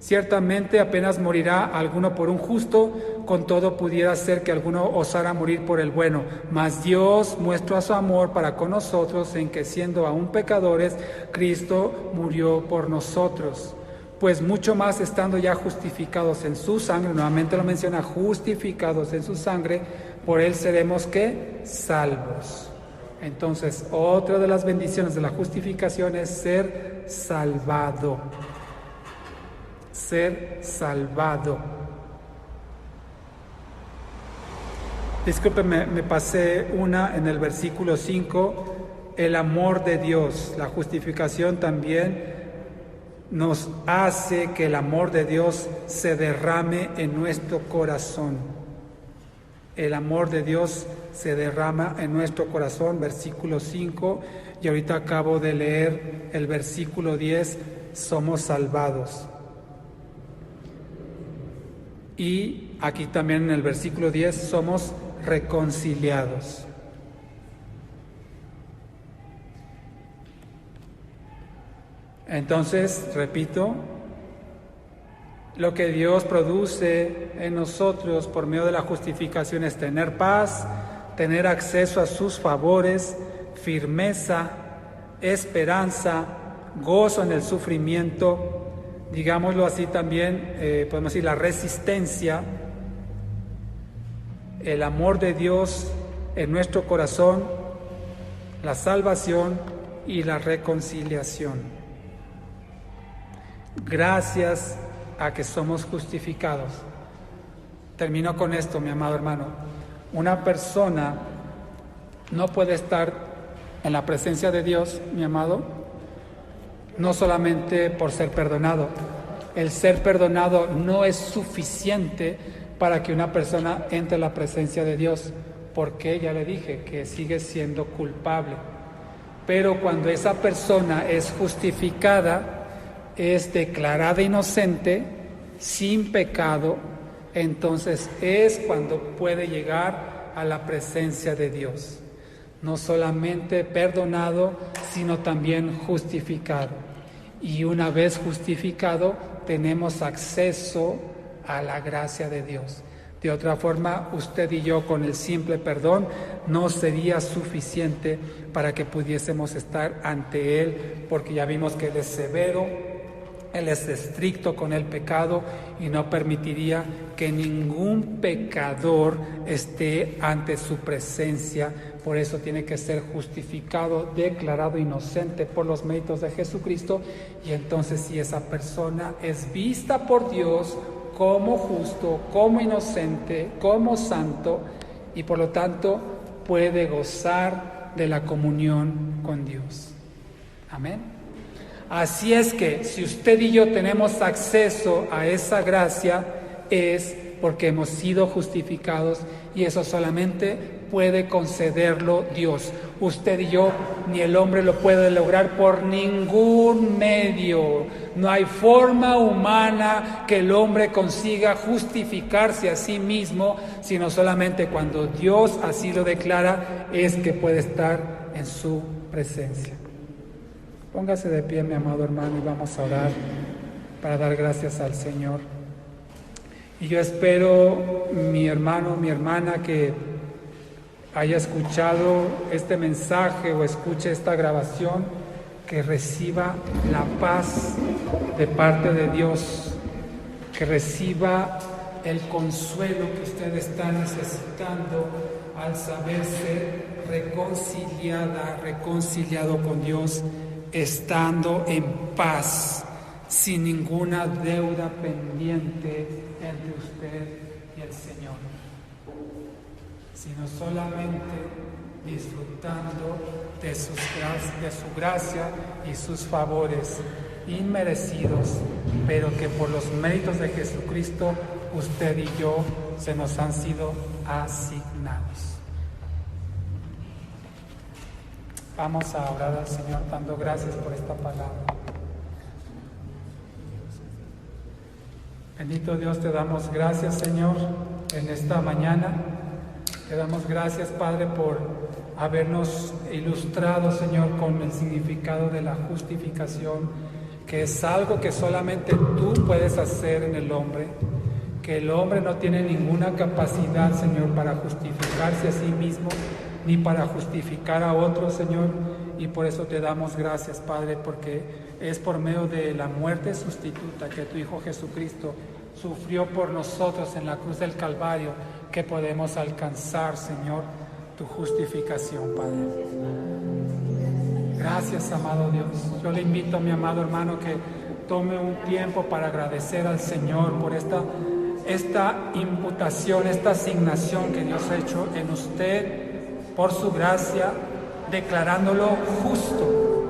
Ciertamente apenas morirá alguno por un justo, con todo pudiera ser que alguno osara morir por el bueno. Mas Dios muestra su amor para con nosotros en que siendo aún pecadores, Cristo murió por nosotros. Pues mucho más estando ya justificados en su sangre, nuevamente lo menciona, justificados en su sangre, por él seremos ¿qué? Salvos. Entonces, otra de las bendiciones de la justificación es ser salvado. Ser salvado. Discúlpeme, me pasé una en el versículo 5, el amor de Dios. La justificación también nos hace que el amor de Dios se derrame en nuestro corazón. El amor de Dios se derrama en nuestro corazón, versículo 5, y ahorita acabo de leer el versículo 10, somos salvados. Y aquí también en el versículo 10 somos reconciliados. Entonces, repito, lo que Dios produce en nosotros por medio de la justificación es tener paz, tener acceso a sus favores, firmeza, esperanza, gozo en el sufrimiento, digámoslo así también, podemos decir la resistencia, el amor de Dios en nuestro corazón, la salvación y la reconciliación. Gracias a que somos justificados. Termino con esto, mi amado hermano. Una persona no puede estar en la presencia de Dios, mi amado, no solamente por ser perdonado. El ser perdonado no es suficiente para que una persona entre en la presencia de Dios, porque ya le dije que sigue siendo culpable. Pero cuando esa persona es justificada, es declarada inocente, sin pecado, entonces es cuando puede llegar a la presencia de Dios. No solamente perdonado, sino también justificado. Y una vez justificado, tenemos acceso a la gracia de Dios. De otra forma, usted y yo con el simple perdón no sería suficiente para que pudiésemos estar ante Él, porque ya vimos que Él es severo, Él es estricto con el pecado y no permitiría que ningún pecador esté ante su presencia. Por eso tiene que ser justificado, declarado inocente por los méritos de Jesucristo, y entonces si esa persona es vista por Dios como justo, como inocente, como santo, y por lo tanto puede gozar de la comunión con Dios. Amén. Así es que si usted y yo tenemos acceso a esa gracia, es porque hemos sido justificados, y eso solamente puede concederlo Dios. Usted y yo, ni el hombre lo puede lograr por ningún medio. No hay forma humana que el hombre consiga justificarse a sí mismo, sino solamente cuando Dios así lo declara, es que puede estar en su presencia. Póngase de pie, mi amado hermano, y vamos a orar para dar gracias al Señor. Y yo espero, mi hermano, mi hermana, que haya escuchado este mensaje o escuche esta grabación, que reciba la paz de parte de Dios, que reciba el consuelo que usted está necesitando al saberse reconciliado con Dios, estando en paz, sin ninguna deuda pendiente entre usted y el Señor, sino solamente disfrutando de su gracia y sus favores inmerecidos, pero que por los méritos de Jesucristo usted y yo se nos han sido asignados. Vamos a orar al Señor dando gracias por esta palabra. Bendito Dios, te damos gracias, Señor, en esta mañana. Te damos gracias, Padre, por habernos ilustrado, Señor, con el significado de la justificación, que que es algo que solamente tú puedes hacer en el hombre, que el hombre no tiene ninguna capacidad, Señor, para justificarse a sí mismo, ni para justificar a otros, Señor, y por eso te damos gracias, Padre, porque es por medio de la muerte sustituta que tu Hijo Jesucristo sufrió por nosotros en la cruz del Calvario, que podemos alcanzar, Señor, tu justificación, Padre. Gracias, amado Dios. Yo le invito a mi amado hermano que tome un tiempo para agradecer al Señor por esta imputación, esta asignación que Dios ha hecho en usted por su gracia, declarándolo justo,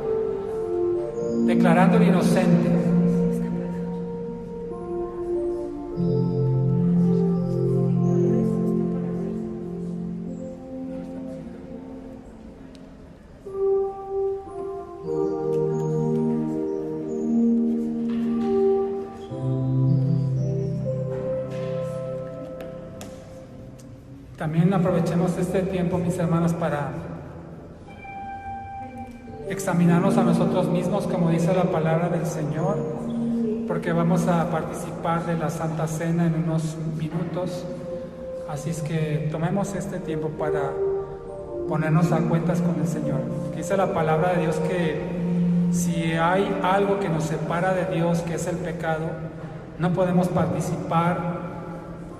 declarándolo inocente. También aprovechemos este tiempo, mis hermanos, para examinarnos a nosotros mismos, como dice la palabra del Señor, porque vamos a participar de la Santa Cena en unos minutos. Así es que tomemos este tiempo para ponernos a cuentas con el Señor. Dice la palabra de Dios que si hay algo que nos separa de Dios, que es el pecado, no podemos participar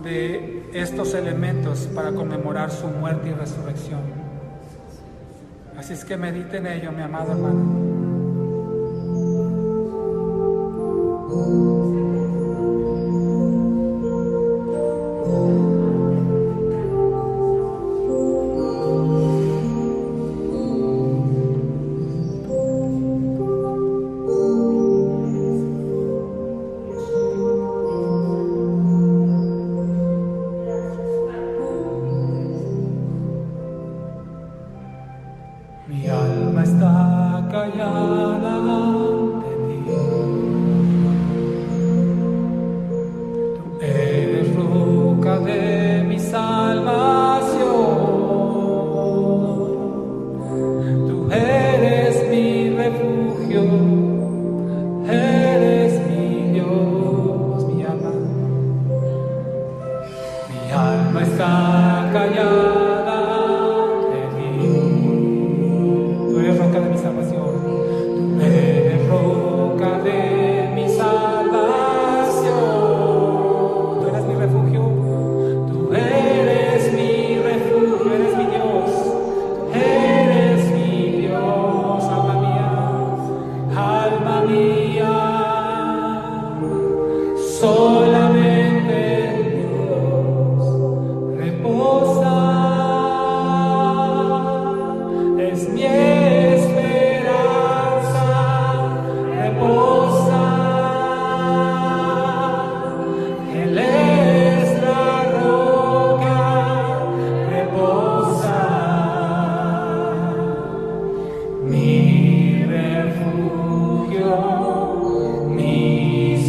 de estos elementos para conmemorar su muerte y resurrección. Así es que medite en ello, mi amado hermano. Mi alma está callada ante ti. Tú eres roca de mi salvación. Tú eres mi refugio. Eres mi Dios, mi alma está callada.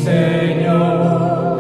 Señor.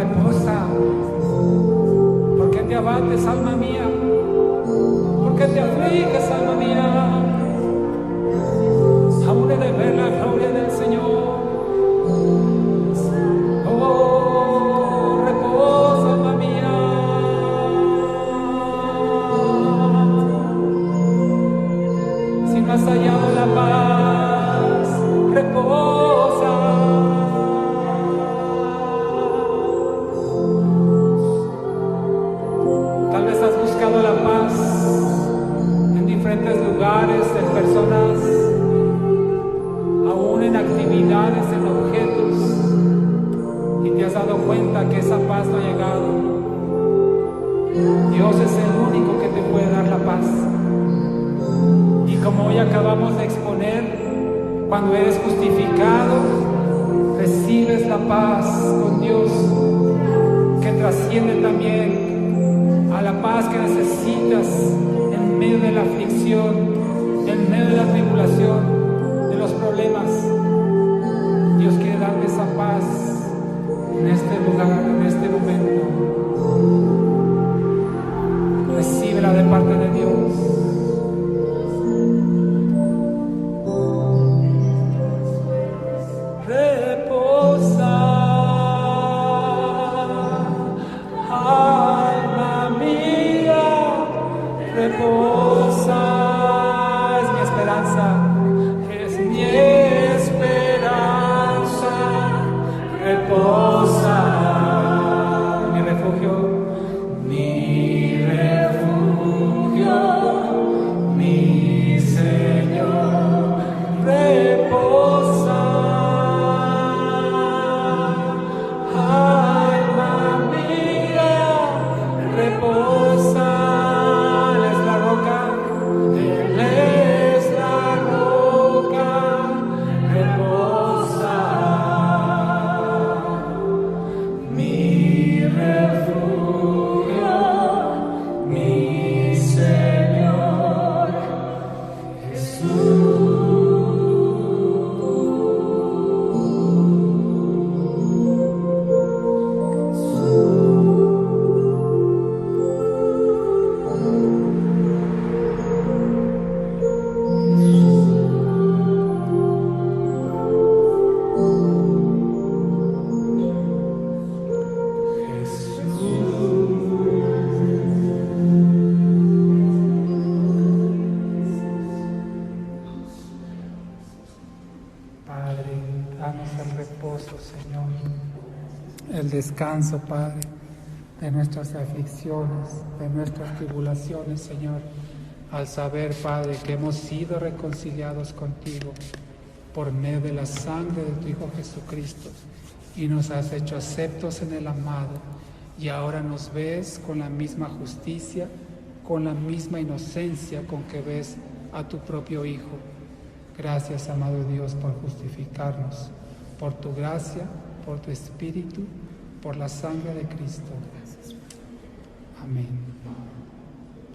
reposa. ¿Por qué te abates, alma mía? ¿Por qué te afliges, alma mía? Aún he de ver la gloria del Señor. Oh, reposa, alma mía. Si no has hallado la paz, reposa. Tal vez has buscado la paz en diferentes lugares, en personas, aún en actividades, en objetos, y te has dado cuenta que esa paz no ha llegado. Dios es el único que te puede dar la paz. Y como hoy acabamos de exponer, cuando eres justificado, recibes la paz con Dios, que trasciende también a la paz que necesitas en medio de la aflicción, en medio de la tribulación, de los problemas. Dios quiere darte esa paz en este lugar, en este momento. Recíbela de parte de Dios. Reposa, alma mía, reposa. Es mi esperanza, es mi esperanza. Reposa, mi refugio, mi Señor. Reposa. Señor, el descanso, Padre, de nuestras aflicciones, de nuestras tribulaciones, Señor, al saber, Padre, que hemos sido reconciliados contigo por medio de la sangre de tu Hijo Jesucristo, y nos has hecho aceptos en el amado, y ahora nos ves con la misma justicia, con la misma inocencia con que ves a tu propio Hijo. Gracias, amado Dios, por justificarnos, por tu gracia, por tu Espíritu, por la sangre de Cristo. Amén.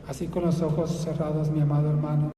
Así, con los ojos cerrados, mi amado hermano,